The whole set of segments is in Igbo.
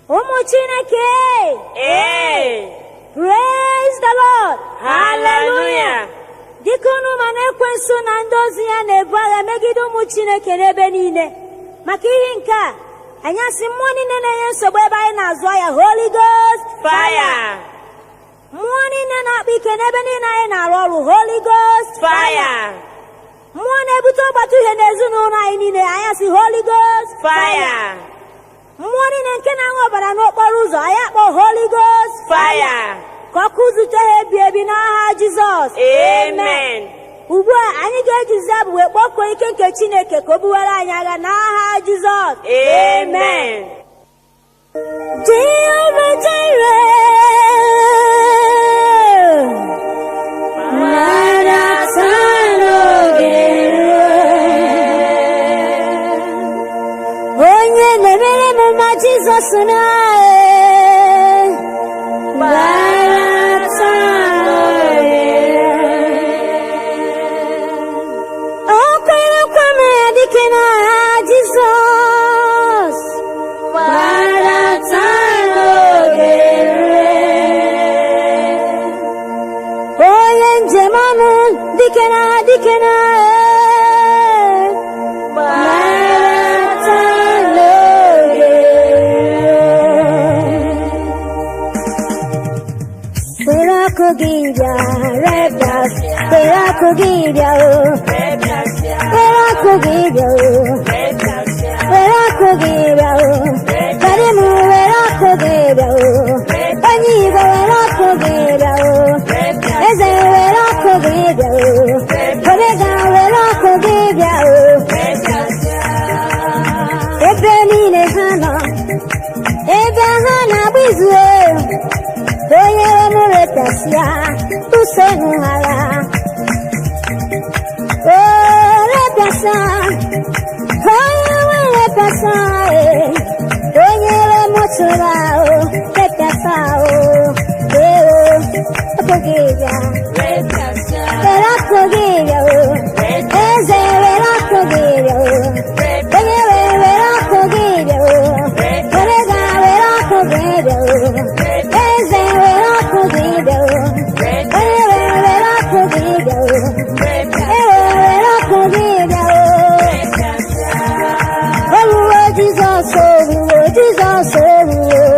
Ụmụ Chineke. Praise the Lord. Hallelujah. Dịka unu ma na ekwensu na ndị ozi ya na-ebu agha megide ụmụ Chineke n'ebe niile. Maka ihe nke a, anyị asị mmụọ niile na-enye nsogbu ebe anyị na-azụ ahịa Holy Ghost Fire. Mmụọ niile na-akpa ike n'ebe niile anyị na-arụ ọrụ Holy Ghost Fire. Mmụọ na-ebute ọgbata uhie n'ezinụlọ anyị niile anyị asị Holy Ghost Fire. Mmụọ niile nke na-aṅụ ọbara n'okporo ụzọ anyị akpọ Holy Ghost Fire. ka ọkụ zute ha ebi ebi n'aha Jizọs. Amen. Ugbu a anyị ga-ejizi abụ wee kpọkuo ike nke Chineke ka o buwara anyị agha n'aha Jizọs. Amen. Jehovah Jireh, onye na-emere m mma Jizọs na Jesus,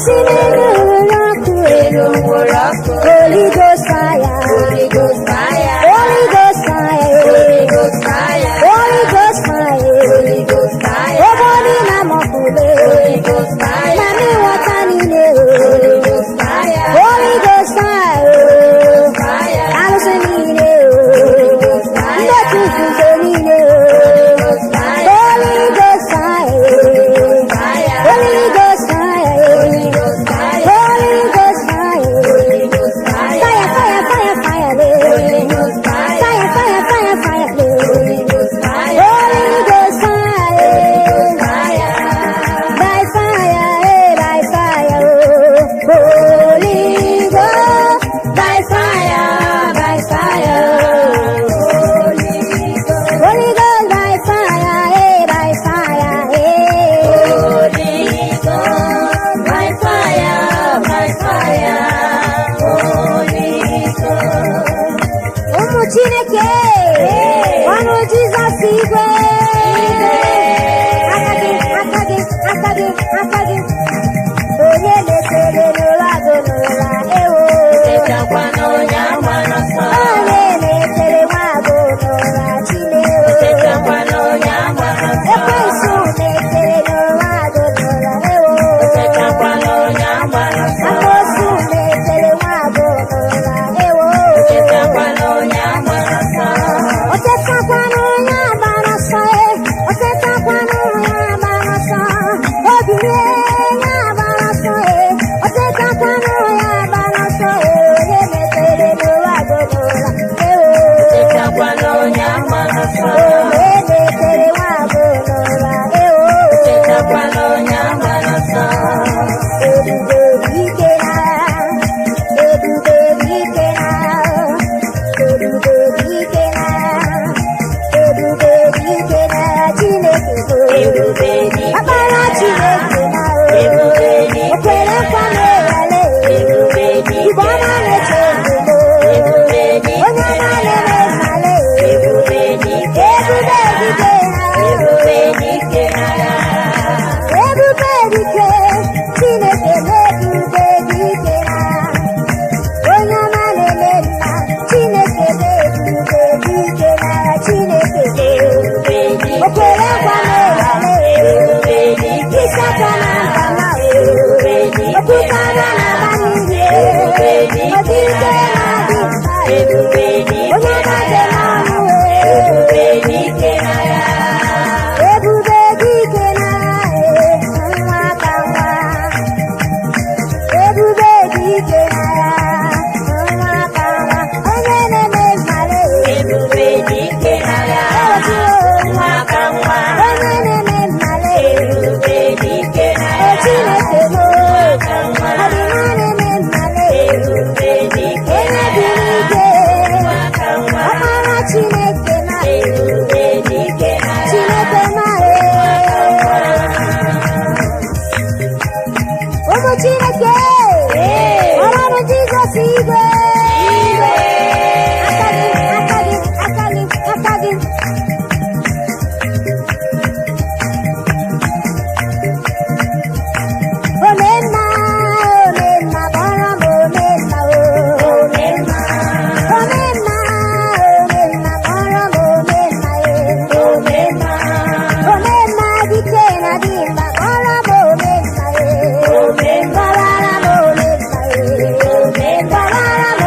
si n'elu nwere ọkụ elu nwere ọkụ, Holy Ghost fire Holy Ghost fire, Holy Ghost fire Holy Ghost fire, Holy Ghost fire Holy Ghost fire, Obodo na-amọpụle Holy Ghost fire, Mami nwata niile Holy Ghost fire, Holy Ghost fire fire, Alụsị niile Holy Ghost fire, ndị otu nzuzo niile Holy Ghost fire, Holy Ghost fire fire, Holy Ghost fire Holy Ghost fire, Holy Ghost fire Holy Ghost fire, Fire, fire, fire, fire, Holy Ghost fire, fire, fire, fire, fire, Holy Ghost fire, Holy Ghost fire, fire, by fire, by fire, Holy Ghost, by fire, by fire, Holy Ghost, Holy Ghost, by fire, by fire, Holy Ghost, by fire, by fire, Holy Ghost. ụmụ Chineke, ọnụ Jizọs igwe, aka gị, aka gị, aka gị, aka gị, onye na-etere n'ụlọ agụ n'ụlọ ewo, Echekwa n'onye agba n'ọsọ, onye na-etere nwa agụ n'ụlọ Chineke, echekwa n'onye agba n'ọsọ, ekwensu na-etere n'ụlọ agụ n'ụlọ ewo, echekwa n'onye agba n'ọsọ, amoosu na-etere nwa agụ n'ụlọ ewo, echekwa n'onye agba n'ọsọ, o tetakwa n'onye agba n'ọsọ, o tetakwa n'onye agba n'ọsọ, obi na-enye agba n'ọsọ, o tetakwa n'onye agba n'ọsọ, onye na-etere n'ụlọ agụ n'ụlọ ewo, echekwa n'onye agba n'ọsọ, onye na-etere nwa agụ n'ụlọ ewo, echekwa n'onye agba n'ọsọ, ebube ike na ebube ike na ebube ike na ebube ike na Chineke bụ ebube dị Ọkpara Chineke na ebube dị o kwere nkwa na-ewele ebube dị Igbo ọma na-eche ebubo ebube dị onye ọma na-eme mmale ebube dị ebube dike na ebube dị ike ebube dike Chineke na ebube dike na onye ọma na-eme mma Chineke na ebube dike na Chineke ebube dị o kwere nkwa na-ewele ebube dị Isaka na nkama ebube dị okwuta na na-aba n'ihe ọ dị ike na-adị mma ebube dị onye ọma dị n'ọnụ ebube dị ike ebube dike na nwa ka nwa ebube dike na nwa ka nwa onye na-eme mmale ebube dị ike nwa ka nwa onye na-eme mmale ebube dị ike Chineke mo ka nwa ọdịna na-eme mmale ebube dị ike onye bi n'ike nwa ka nwa ọmara Chineke na ebube dị ike Chineke ma ụmụ Chineke ọrụ Jizọs igwe aka gị aka gị aka gị aka gị omemma omemma kpọrọ m omemma omemma omemma omemma kpọrọ m omemma omemma omemma dike na dimma kpọrọ m omemma gbawara m omemma gbawara m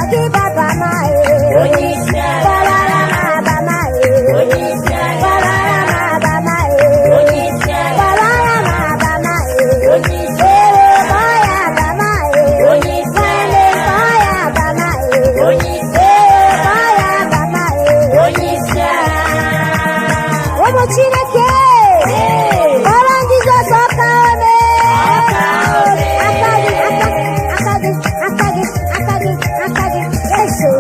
Aki Baba Mae, Onyeisiala, Balarama Bamae, Onyeisiala, Balarama Bamae, Onyeisiala, Balarama Bamae, Onyeisiala, Boya Bamae, Onyeisiala, Boya Bamae, Onyeisiala, Boya Bamae, Onyeisiala. Omo Chineke, Ọrụ Jizọs ọkaome, Ọkaome. aka gị, Yesu.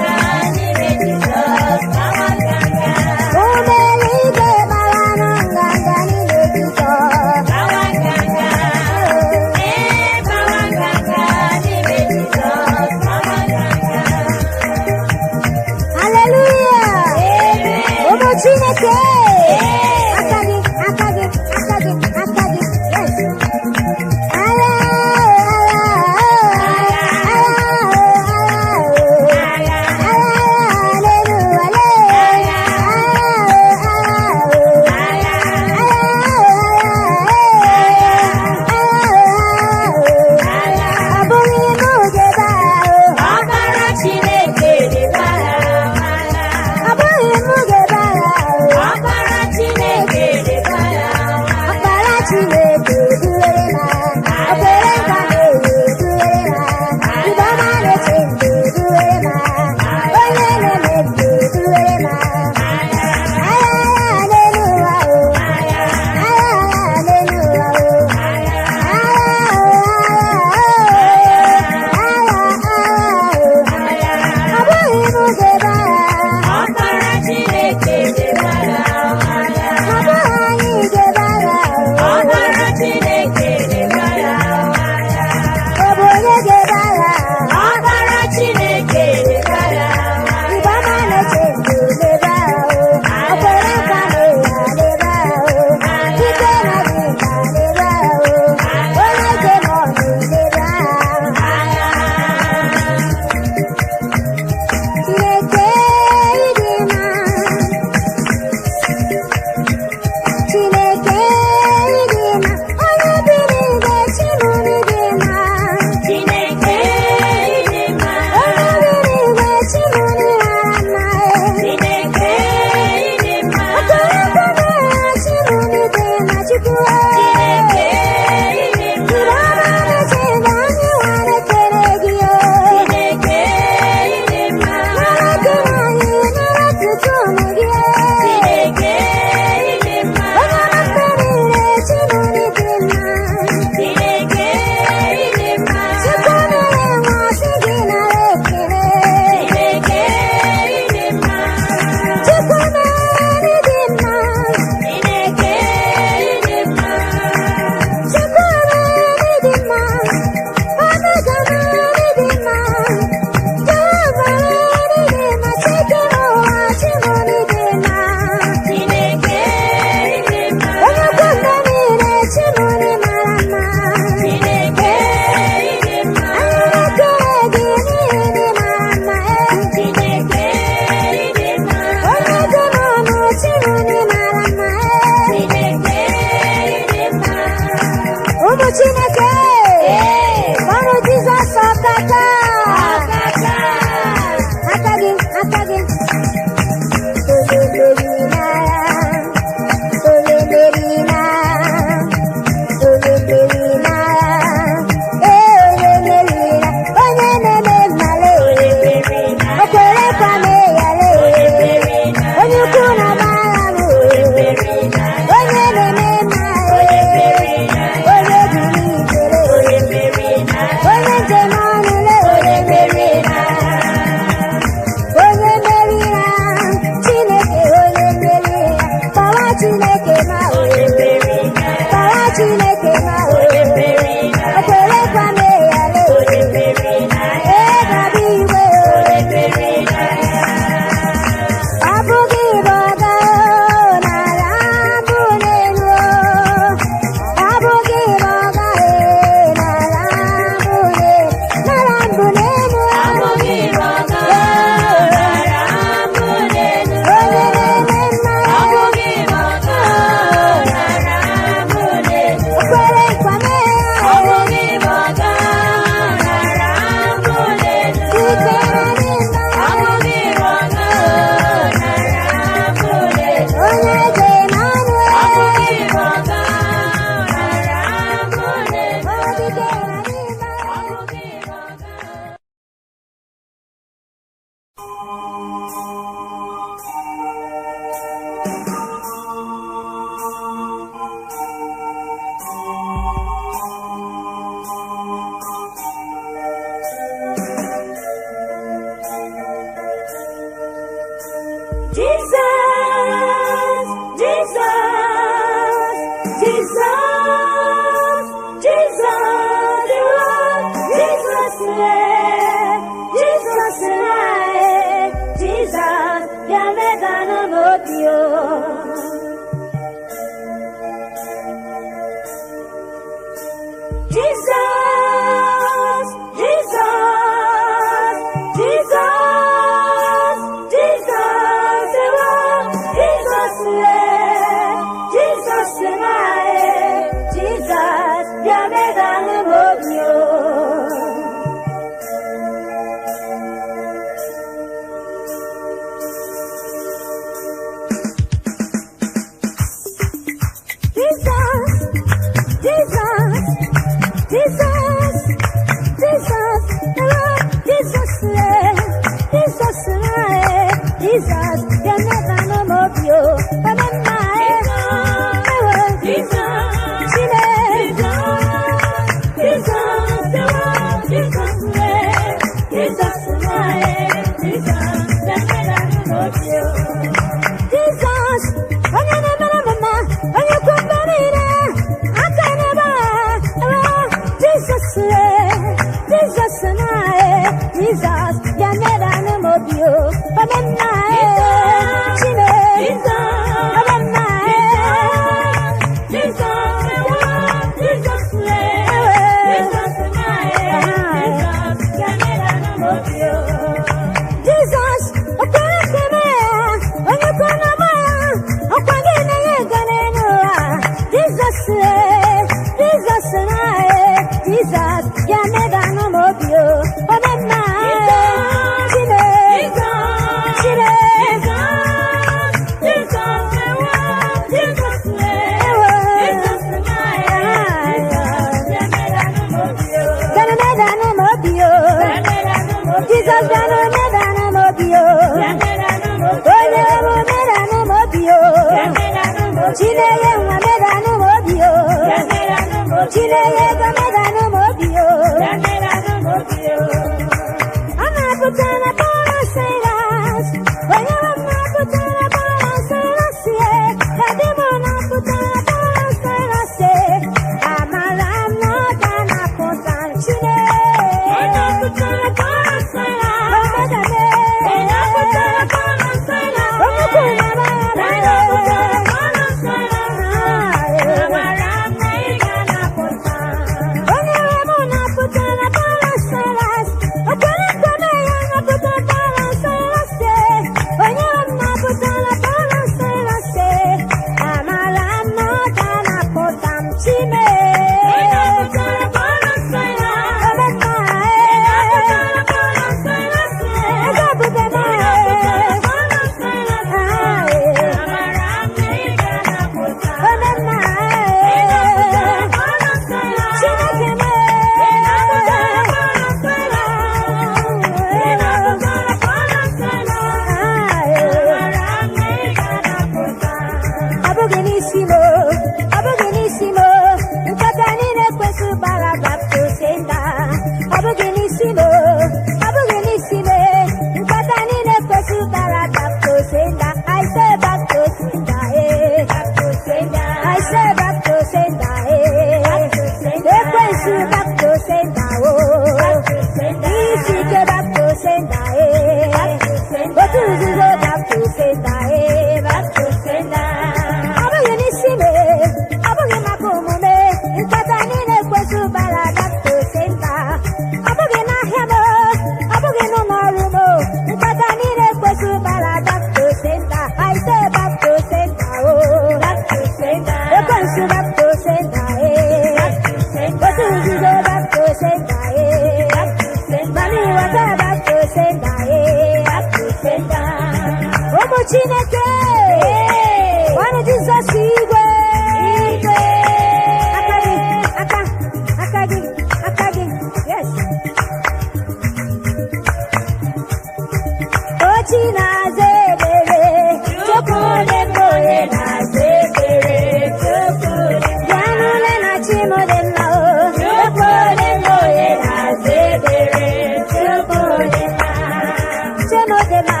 Chemo de ma,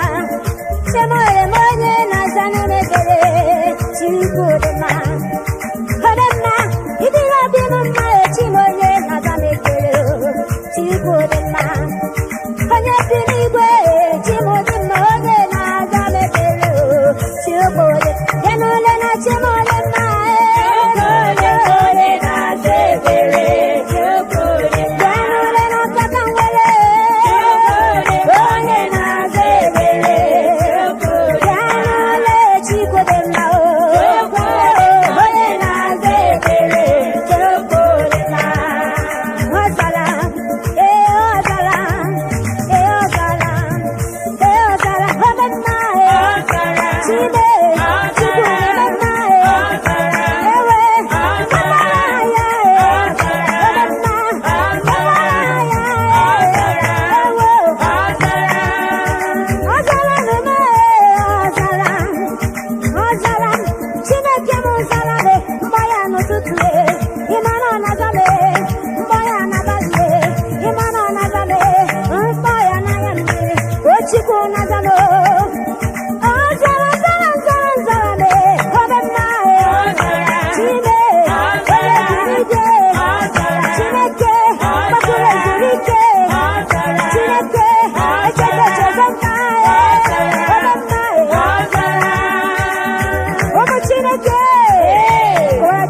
chemo de moye na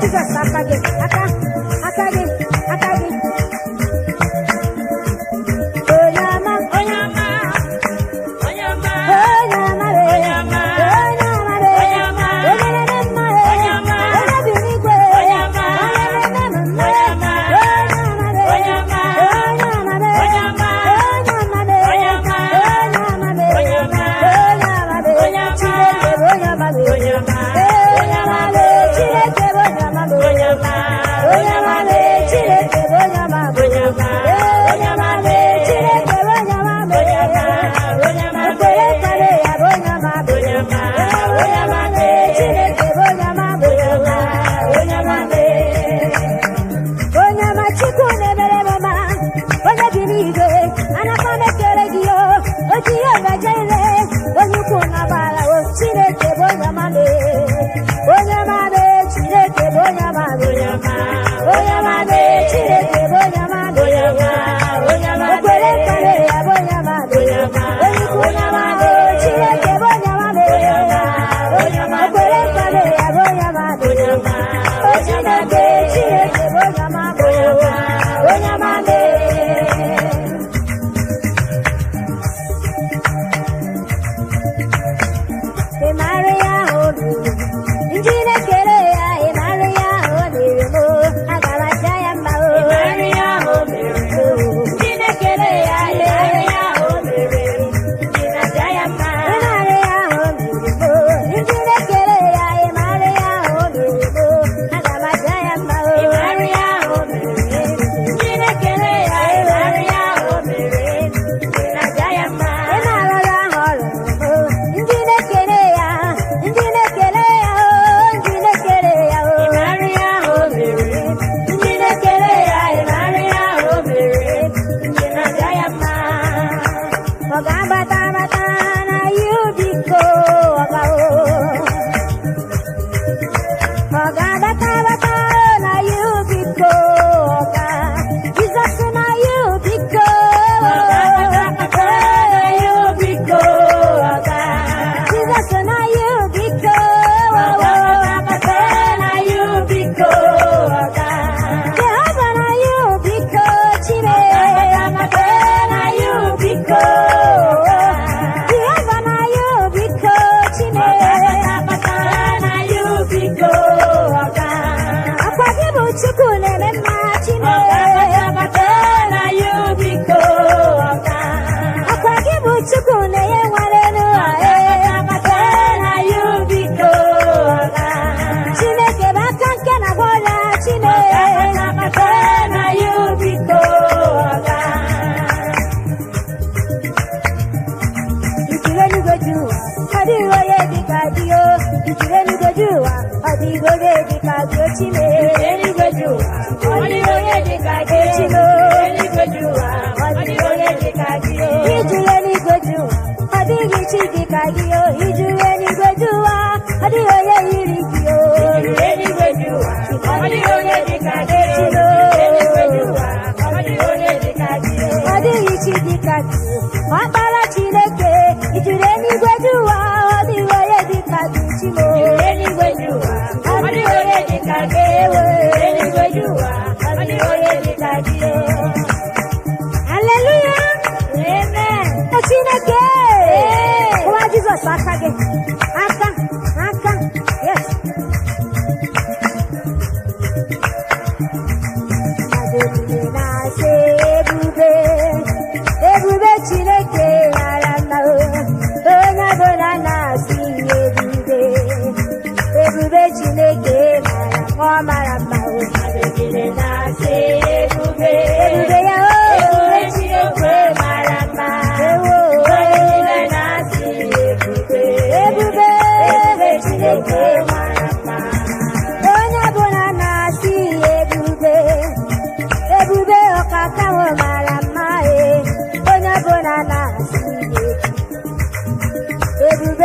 Jizọs aka gị aka gị aka gị onye ọma onye ọma onye ọma onye ọma onye ọma onye ọma onye ọma onye na-eme mma onye ọma onye bi n'igwe onye ọma onye na-eme mma onye ọma onye ọma onye ọma onye ọma onye ọma onye ọma Ebube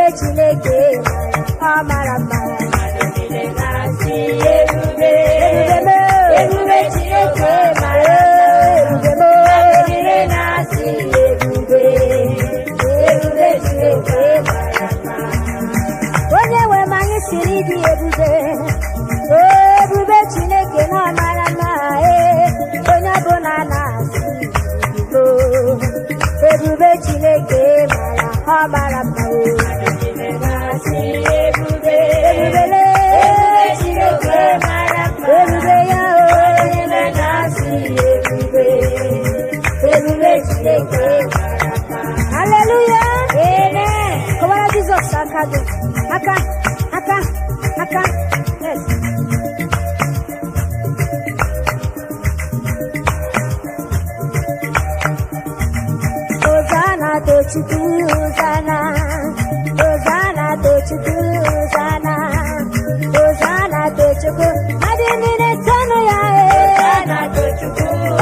na-atochukwu mmadụ niile tọnụ ya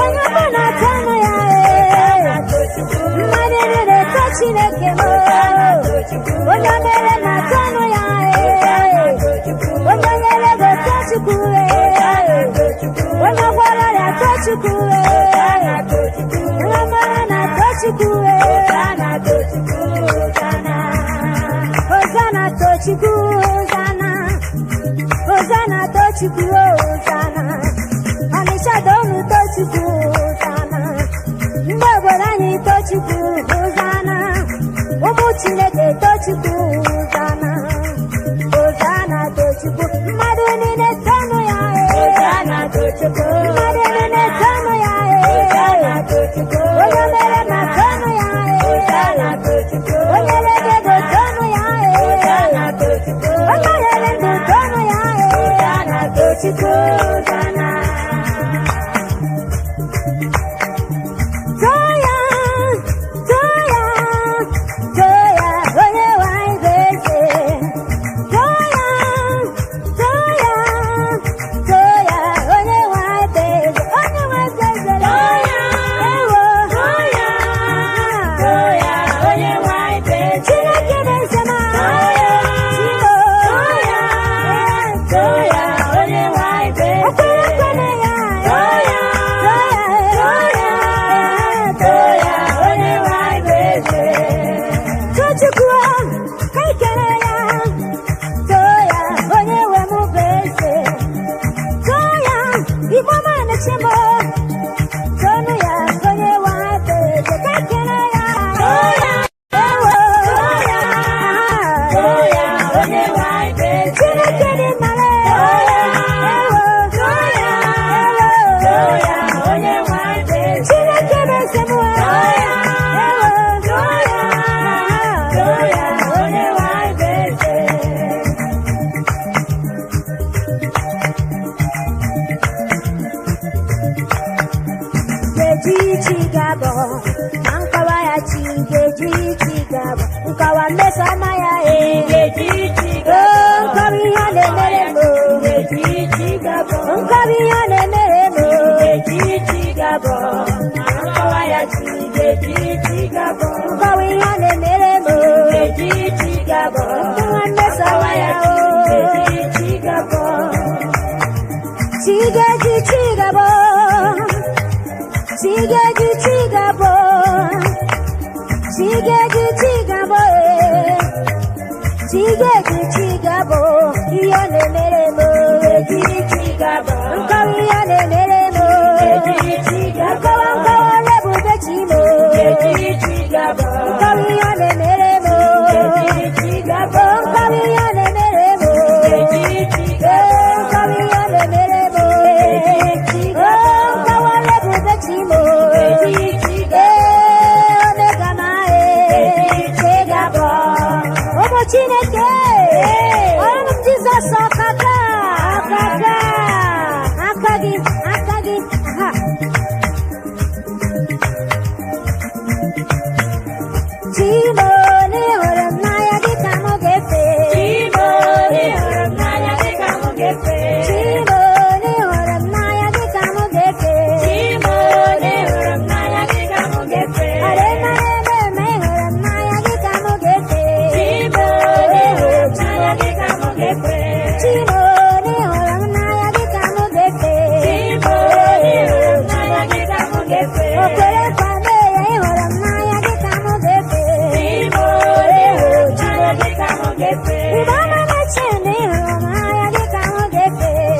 onye ọbụla tọnụ ya mmadụ niile tọ Chineke m onye mere na tọnụ ya onye nyere ego tọ Chukwu onye gwara ọrịa tọ Chukwu onye mara na tọ Chukwu Hosanna to Chukwu Hosanna to Chukwu Hosanna Ọnịsha donu to Chukwu Hosanna ndị obodo anyị to Chukwu Hosanna ụmụ Chineke to Chukwu Hosanna Hosanna to Chukwu mmadụ niile tọnụ ya Hosanna to Chukwu mmadụ niile tọnụ ya Hosanna to Chukwu onye mere na tọnụ ya Hosanna to Chukwu onye lege ego tọnụ ya Hosanna to Chukwu onye nyere ndụ tọnụ ya Hosanna to Chukwu Hosanna Mama na chene, mama ya dika mo gefe.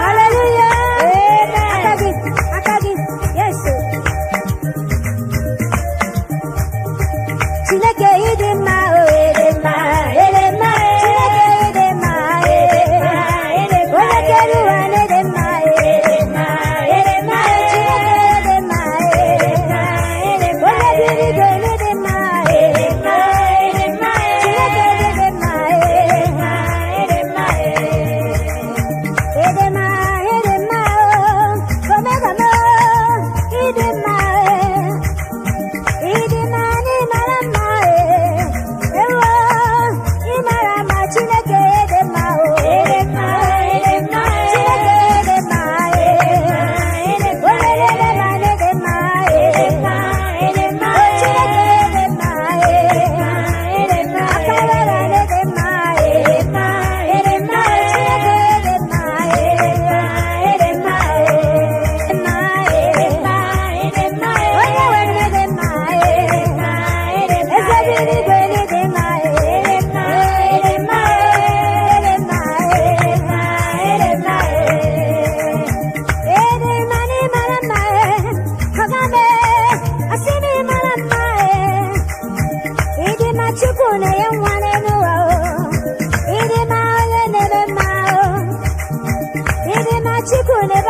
Hallelujah. Akagi. Yes. Chineke idema o edema. Chineke idema edema. Onye kere ụwa na-edema edema. Chineke edema edema. Onye biri igwe na-edema edema. Chineke edema edema. Edema o omega mo idema ni mara ma ewo imara ma Chineke edema o Chineke edema onye edema edema Chineke edema akarara edema Chineke edema onye were edema eze biri igwe edema edema n'ịmara mma ọgabe asị n'ịmara mma ịdị ma Chukwu na-enye nwa n'ụwa ịdị ma onye na-eme mma ịdị ma Chukwu na-ebe